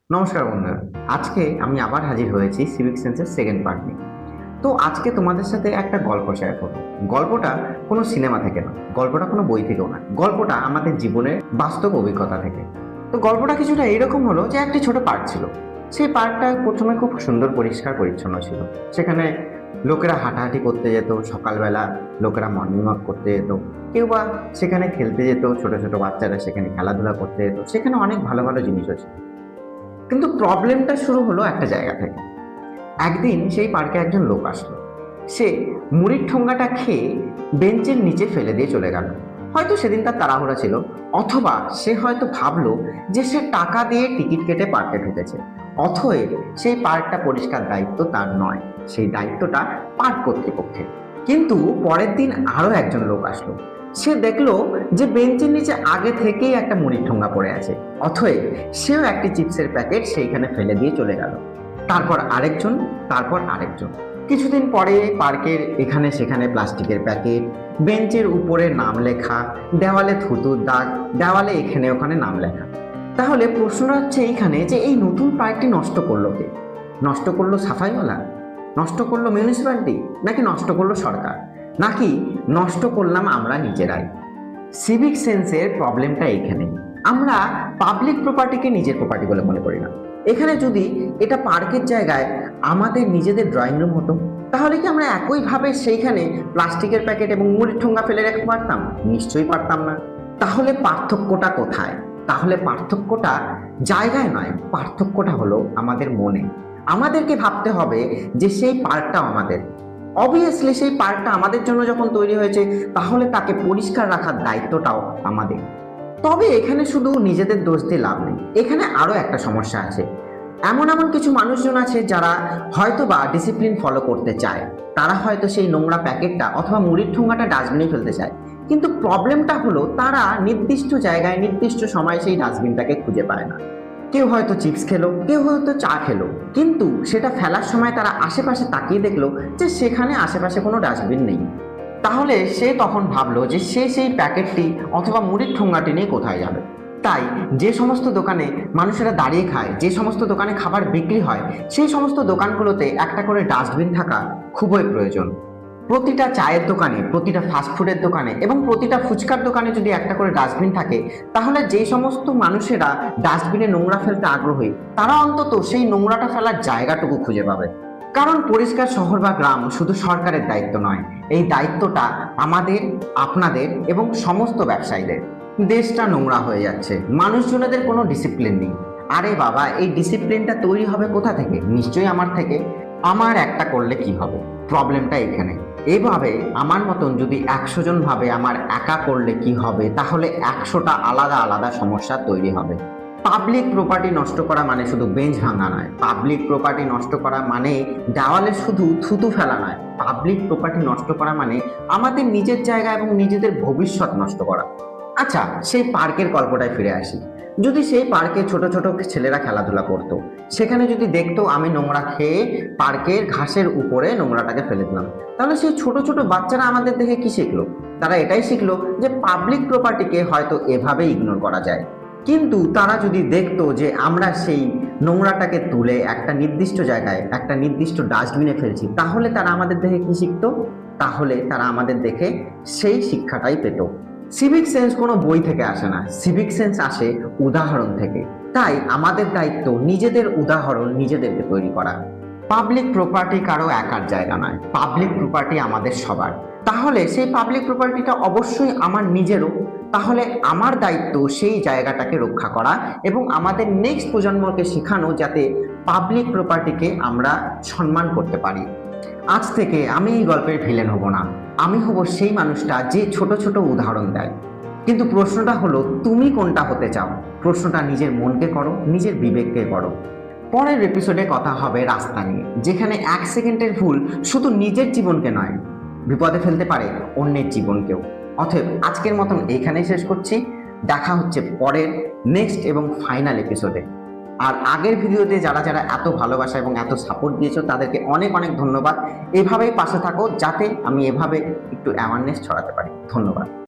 নমস্কার বন্ধুরা। আজকে আমি আবার হাজির হয়েছি সিভিক সেন্সের সেকেন্ড পার্ট নিয়ে। তো আজকে তোমাদের সাথে একটা গল্প শেয়ার করবো। গল্পটা কোনো সিনেমা থেকে না, গল্পটা কোনো বই থেকেও না, গল্পটা আমাদের জীবনের বাস্তব অভিজ্ঞতা থেকে। তো গল্পটা কিছুটা এইরকম হলো যে একটি ছোট পার্ক ছিল। সেই পার্কটা প্রথমে খুব সুন্দর পরিষ্কার পরিচ্ছন্ন ছিল। সেখানে লোকেরা হাঁটাহাঁটি করতে যেত, সকালবেলা লোকেরা মর্নিং ওয়াক করতে যেত, কেউ বা সেখানে খেলতে যেত, ছোট ছোট বাচ্চারা সেখানে খেলাধুলা করতে যেত, সেখানে অনেক ভালো ভালো জিনিসও ছিল। কিন্তু প্রবলেমটা শুরু হলো একটা জায়গা থেকে। একদিন সেই পার্কে একজন লোক আসলো। সে মুড়ির ঠোঙ্গাটা খেয়ে বেঞ্চের নিচে ফেলে দিয়ে চলে গেল। হয়তো সেদিন তার তাড়াহুড়া ছিল, অথবা সে হয়তো ভাবলো যে সে টাকা দিয়ে টিকিট কেটে পার্কে ঢুকেছে, অতএব সেই পার্কটা পরিষ্কার দায়িত্ব তার নয়, সেই দায়িত্বটা পার্ক কর্তৃপক্ষের। কিন্তু পরের দিন আরো একজন লোক আসলো। সে দেখলো যে বেঞ্চের নিচে আগে থেকেই একটা মুড়ির ঠোঙ্গা পড়ে আছে, অতএব সেও একটি চিপসের প্যাকেট সেইখানে ফেলে দিয়ে চলে গেল। তারপর আরেকজন, তারপর আরেকজন। কিছুদিন পরে পার্কের এখানে সেখানে প্লাস্টিকের প্যাকেট, বেঞ্চের উপরে নাম লেখা, দেওয়ালে থুতুর দাগ, দেওয়ালে এখানে ওখানে নাম লেখা। তাহলে প্রশ্ন হচ্ছে এইখানে যে এই নতুন পার্কটি নষ্ট করলো কে? নষ্ট করলো সাফাইওয়ালা, নষ্ট করলো মিউনিসিপ্যালিটি, নাকি নষ্ট করলো সরকার, নাকি নষ্ট করলাম আমরা নিজেরাই? সিভিক সেন্সের প্রবলেমটা এইখানে। আমরা পাবলিক প্রপার্টিকে নিজের প্রপার্টি বলে মনে করি না। এখানে যদি এটা পার্কের জায়গায় আমাদের নিজেদের ড্রয়িং রুম হতো, তাহলে কি আমরা একইভাবে সেইখানে প্লাস্টিকের প্যাকেট এবং মুড়ির ঠোঙ্গা ফেলে রাখতে পারতাম? নিশ্চয়ই পারতাম না। তাহলে পার্থক্যটা কোথায়? তাহলে পার্থক্যটা জায়গায় নয়, পার্থক্যটা হলো আমাদের মনে। আমাদেরকে ভাবতে হবে যে সেই পার্কটা আমাদের। অবভিয়াসলি সেই পার্কটা আমাদের জন্য যখন তৈরি হয়েছে, তাহলে তাকে পরিষ্কার রাখার দায়িত্বটাও আমাদের। তবে এখানে শুধু নিজেদের দোষ দিয়ে লাভ নেই, এখানে আরো একটা সমস্যা আছে। এমন এমন কিছু মানুষজন আছে যারা হয়তো বা ডিসিপ্লিন ফলো করতে চায়, তারা হয়তো সেই নোংরা প্যাকেটটা অথবা মুড়ির ঠোঙ্গাটা ডাস্টবিনে ফেলতে চায়, কিন্তু প্রবলেমটা হলো তারা নির্দিষ্ট জায়গায় নির্দিষ্ট সময় সেই ডাস্টবিনটাকে খুঁজে পায় না। কেউ হয়তো চিপস খেলো, কেউ হয়তো চা খেলো, কিন্তু সেটা ফেলার সময় তারা আশেপাশে তাকিয়ে দেখলো যে সেখানে আশেপাশে কোনো ডাস্টবিন নেই। তাহলে সে তখন ভাবলো যে সে সেই প্যাকেটটি অথবা মুড়ির ঠোঙ্গাটি নিয়ে কোথায় যাবে। তাই যে সমস্ত দোকানে মানুষেরা দাঁড়িয়ে খায়, যে সমস্ত দোকানে খাবার বিক্রি হয়, সেই সমস্ত দোকানগুলোতে একটা করে ডাস্টবিন থাকা খুবই প্রয়োজন। প্রতিটা চায়ের দোকানে, প্রতিটা ফাস্টফুডের দোকানে এবং প্রতিটা ফুচকার দোকানে যদি একটা করে ডাস্টবিন থাকে, তাহলে যে সমস্ত মানুষেরা ডাস্টবিনে নোংরা ফেলতে আগ্রহী, তারা অন্তত সেই নোংরাটা ফেলার জায়গাটুকু খুঁজে পাবে। কারণ পরিষ্কার শহর বা গ্রাম শুধু সরকারের দায়িত্ব নয়, এই দায়িত্বটা আমাদের, আপনাদের এবং সমস্ত ব্যবসায়ীদের। দেশটা নোংরা হয়ে যাচ্ছে, মানুষজনেদের কোনো ডিসিপ্লিন নেই। আরে বাবা, এই ডিসিপ্লিনটা তৈরি হবে কোথা থেকে? নিশ্চয়ই আমার থেকে। আমার একটা করলে কি হবে? প্রবলেমটা এখানে। এভাবে আমার মতন যদি 100 জন ভাবে আমার একা করলে কি হবে, তাহলে 100টা আলাদা আলাদা সমস্যা তৈরি হবে। পাবলিক প্রপার্টি নষ্ট করা মানে শুধু বেঞ্চ ভাঙা নয়, পাবলিক প্রপার্টি নষ্ট করা মানে দেওয়ালে শুধু থুতু ফেলা নয়, পাবলিক প্রপার্টি নষ্ট করা মানে আমাদের নিজের জায়গা এবং নিজেদের ভবিষ্যৎ নষ্ট করা। আচ্ছা, সেই পার্কের গল্পটায় ফিরে আসি। যদি সেই পার্কে ছোট ছোট ছেলেরা খেলাধুলা করতো, সেখানে যদি দেখতো আমি নোংরা খেয়ে পার্কের ঘাসের উপরে নোংরাটাকে ফেলে দিলাম, তাহলে সেই ছোট ছোট বাচ্চারা আমাদের দেখে কি শিখলো? তারা এটাই শিখলো যে পাবলিক প্রপার্টিকে হয়তো এভাবে ইগনোর করা যায়। কিন্তু তারা যদি দেখতো যে আমরা সেই নোংরাটাকে তুলে একটা নির্দিষ্ট জায়গায় একটা নির্দিষ্ট ডাস্টবিনে ফেলছি, তাহলে তারা আমাদের দেখে কি শিখতো? তাহলে তারা আমাদের দেখে সেই শিক্ষাটাই পেত। সিভিক সেন্স কোনো বই থেকে আসে না, সিভিক সেন্স আসে উদাহরণ থেকে। তাই আমাদের দায়িত্ব নিজেদের উদাহরণ নিজেদেরকে তৈরি করা। পাবলিক প্রপার্টি কারো একার জায়গা নয়, পাবলিক প্রপার্টি আমাদের সবার। তাহলে সেই পাবলিক প্রপার্টিটা অবশ্যই আমার নিজেরও। তাহলে আমার দায়িত্ব সেই জায়গাটাকে রক্ষা করা এবং আমাদের নেক্সট প্রজন্মকে শেখানো, যাতে পাবলিক প্রপার্টিকে আমরা সম্মান করতে পারি। আজ থেকে আমি এই গল্পের ভিলেন হব না, আমি হব সেই মানুষটা যে ছোট ছোট উদাহরণ দেয়। কিন্তু প্রশ্নটা হলো, তুমি কোনটা হতে চাও? প্রশ্নটা নিজের মনকে করো, নিজের বিবেককে করো। পরের এপিসোডে কথা হবে রাস্তা নিয়ে, যেখানে 1 সেকেন্ডের ভুল শুধু নিজের জীবনকে নয়, বিপদে ফেলতে পারে অন্যের জীবনকেও। অতএব আজকের মতন এইখানেই শেষ করছি। দেখা হচ্ছে পরের নেক্সট এবং ফাইনাল এপিসোডে। আর আগের ভিডিওতে যারা যারা এত ভালোবাসা এবং এত সাপোর্ট দিয়েছো, তাদেরকে অনেক অনেক ধন্যবাদ। এভাবেই পাশে থাকো, যাতে আমি এভাবে একটু অ্যাওয়ারনেস ছড়াতে পারি। ধন্যবাদ।